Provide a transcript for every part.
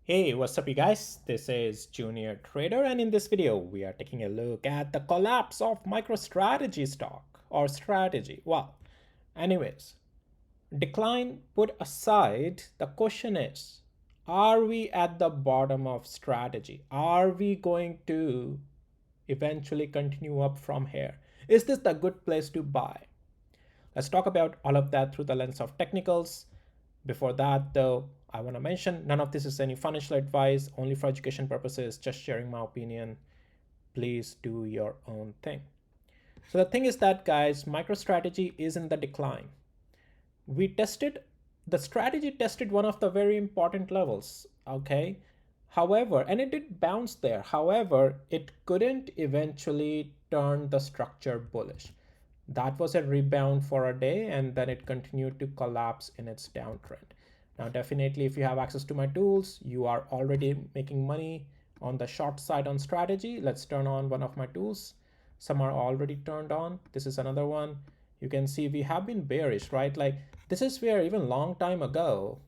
Hey, what's up you guys? This is Junior Trader and in this video we are taking a look at the collapse of MicroStrategy stock or strategy. Well, anyways, decline put aside, the question is, are we at the bottom of strategy? Are we going to eventually continue up from here? Is this the good place to buy? Let's talk about all of that through the lens of technicals. Before that, though, I want to mention none of this is any financial advice, only for education purposes, just sharing my opinion. Please do your own thing. So, the thing is that, guys, MicroStrategy is in the decline. We tested, the strategy tested one of the very important levels, okay? However, and it did bounce there. However, it couldn't eventually turn the structure bullish. That was a rebound for a day and then it continued to collapse in its downtrend. Now, definitely, if you have access to my tools, you are already making money on the short side on strategy. Let's turn on one of my tools. Some are already turned on. This is another one. You can see we have been bearish, right? Like this is where even long time ago,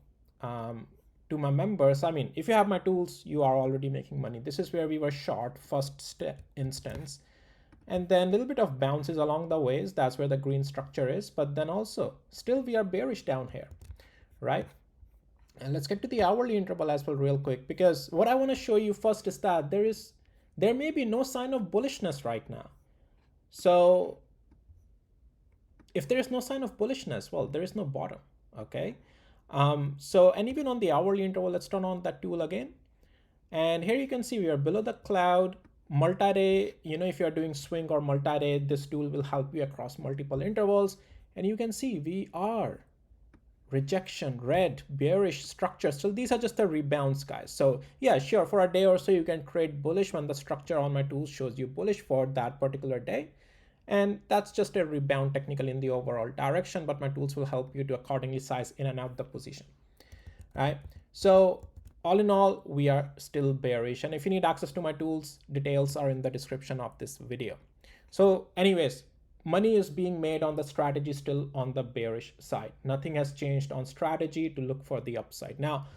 to my members, I mean, if you have my tools, you are already making money. This is where we were short first instance. And then a little bit of bounces along the ways. That's where the green structure is. But then also still we are bearish down here, right? And let's get to the hourly interval as well real quick, because what I want to show you first is that there may be no sign of bullishness right now. So if there is no sign of bullishness, well, there is no bottom, okay? And even on the hourly interval, let's turn on that tool again. And here you can see we are below the cloud. Multi-day, if you're doing swing or multi-day, this tool will help you across multiple intervals. And you can see we are rejection, red, bearish structure. So these are just the rebounds, guys. So yeah, sure, for a day or so, you can trade bullish when the structure on my tool shows you bullish for that particular day. And that's just a rebound technical in the overall direction, but my tools will help you to accordingly size in and out the position, right? So all in all, we are still bearish. And if you need access to my tools, details are in the description of this video. So anyways, money is being made on the strategy still on the bearish side. Nothing has changed on strategy to look for the upside. Now,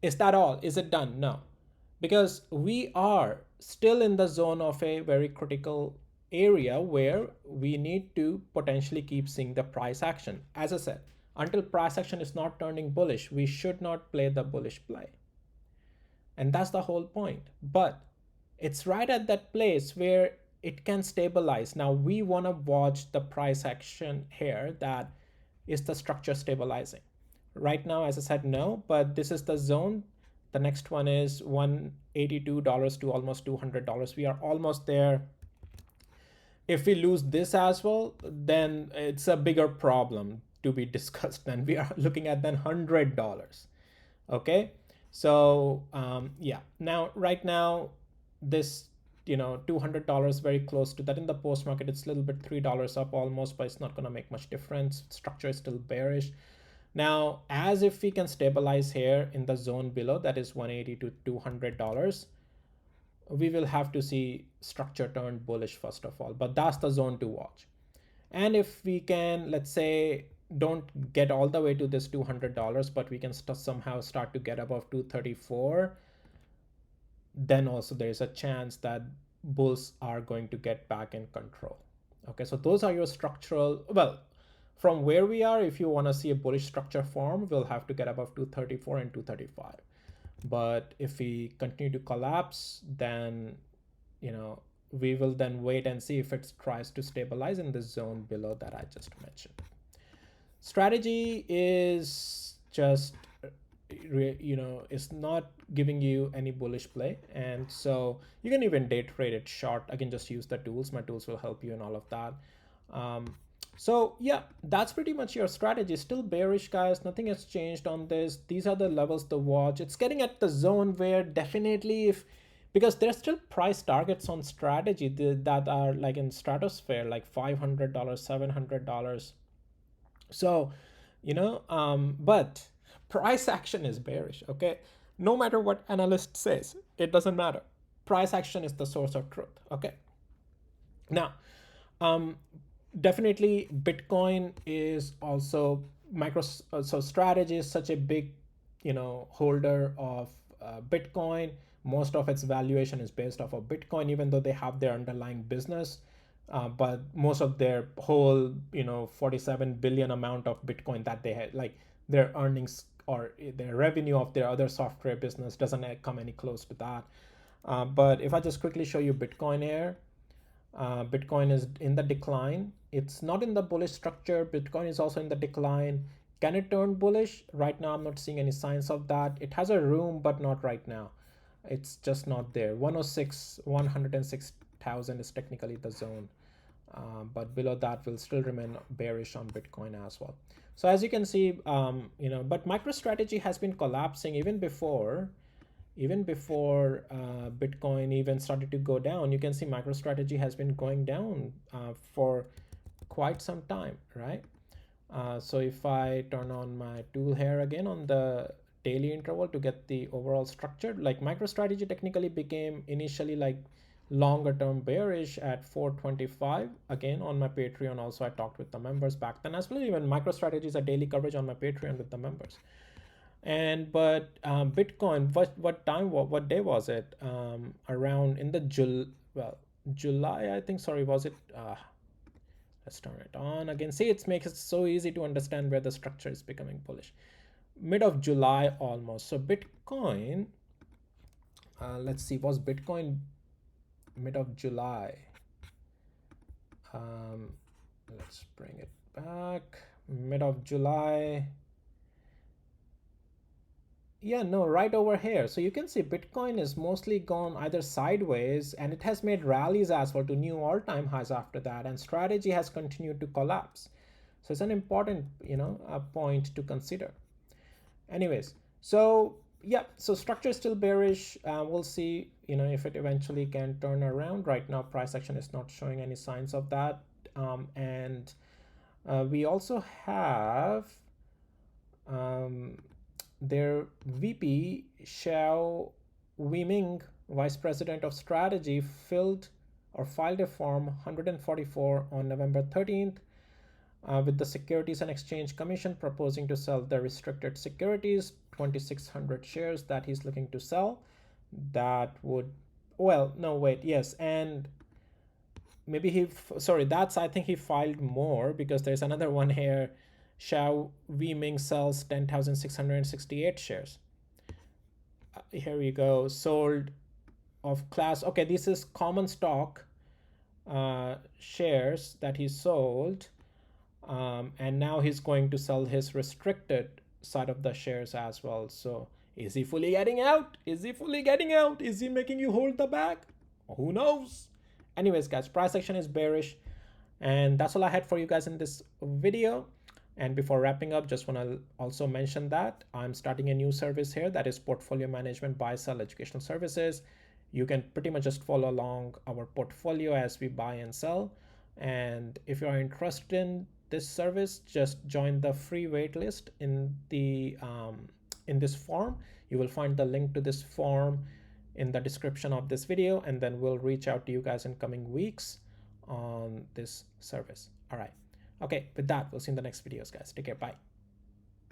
is that all? Is it done? No, because we are still in the zone of a very critical area where we need to potentially keep seeing the price action. As I said, until price action is not turning bullish, we should not play the bullish play. And that's the whole point. But it's right at that place where it can stabilize. Now we want to watch the price action here. That is the structure stabilizing. Right now, as I said, no, but this is the zone. The next one is $182 to almost $200. We are almost there. If we lose this as well, then it's a bigger problem to be discussed. Then we are looking at then $100. Okay, so yeah, now right now this $200 very close to that. In the post market, it's a little bit $3 up almost, but it's not going to make much difference. Structure is still bearish. Now, as if we can stabilize here in the zone below, that is 180 to $200, we will have to see structure turn bullish first of all, but that's the zone to watch. And if we can, let's say, don't get all the way to this $200, but we can somehow start to get above 234, then also there's a chance that bulls are going to get back in control. Okay, so those are your structural, well, from where we are, if you want to see a bullish structure form, we'll have to get above 234 and 235. But if we continue to collapse, then we will then wait and see if it tries to stabilize in the zone below that I just mentioned. Strategy is just it's not giving you any bullish play, and so you can even day trade it short. Again, just use the tools. My tools will help you in all of that. So yeah, that's pretty much your strategy. Still bearish, guys. Nothing has changed on this. These are the levels to watch. It's getting at the zone where definitely, if because there's still price targets on strategy that are like in stratosphere, like $500, $700. So but price action is bearish. Okay, no matter what analyst says, it doesn't matter. Price action is the source of truth. Okay, now definitely Bitcoin is also so strategy is such a big holder of Bitcoin. Most of its valuation is based off of Bitcoin, even though they have their underlying business. But most of their whole, 47 billion amount of Bitcoin that they had, like their earnings or their revenue of their other software business doesn't come any close to that. But if I just quickly show you Bitcoin here, Bitcoin is in the decline. It's not in the bullish structure. Bitcoin is also in the decline. Can it turn bullish? Right now, I'm not seeing any signs of that. It has a room, but not right now. It's just not there. 106,000 is technically the zone. But below that will still remain bearish on Bitcoin as well. So as you can see, but MicroStrategy has been collapsing even before Bitcoin even started to go down. You can see MicroStrategy has been going down for quite some time, right? So if I turn on my tool here again on the daily interval to get the overall structure, like MicroStrategy technically became initially like longer term bearish at 425. Again, on my Patreon also I talked with the members back then as well. Even MicroStrategy is a daily coverage on my Patreon with the members. And but Bitcoin, what time, what day was it? Around in the July, I think. Sorry, was it? Let's turn it on again. See, it makes it so easy to understand where the structure is becoming bullish. Mid of July almost. So Bitcoin, let's see, was Bitcoin mid of July? Let's bring it back. Mid of July. Yeah, no, right over here. So you can see Bitcoin is mostly gone either sideways, and it has made rallies as well to new all-time highs after that, and strategy has continued to collapse. So it's an important, point to consider. Anyways, so yeah, so structure is still bearish. We'll see, if it eventually can turn around. Right now, price action is not showing any signs of that. And we also have their VP Xiao Weiming, Vice President of Strategy, filed a Form 144 on November 13th with the Securities and Exchange Commission proposing to sell the restricted securities, 2,600 shares that he's looking to sell. That would, well, no, wait, yes, and maybe that's, I think he filed more because there's another one here. Xiao Weiming sells 10,668 shares. Here we go. Sold of class. Okay, this is common stock shares that he sold. And now he's going to sell his restricted side of the shares as well. So is he fully getting out? Is he fully getting out? Is he making you hold the bag? Who knows? Anyways, guys, price action is bearish. And that's all I had for you guys in this video. And before wrapping up, just want to also mention that I'm starting a new service here, that is portfolio management buy sell educational services. You can pretty much just follow along our portfolio as we buy and sell. And if you are interested in this service, just join the free waitlist in this form. You will find the link to this form in the description of this video, and then we'll reach out to you guys in coming weeks on this service. All right. Okay, with that, we'll see you in the next videos, guys. Take care. Bye.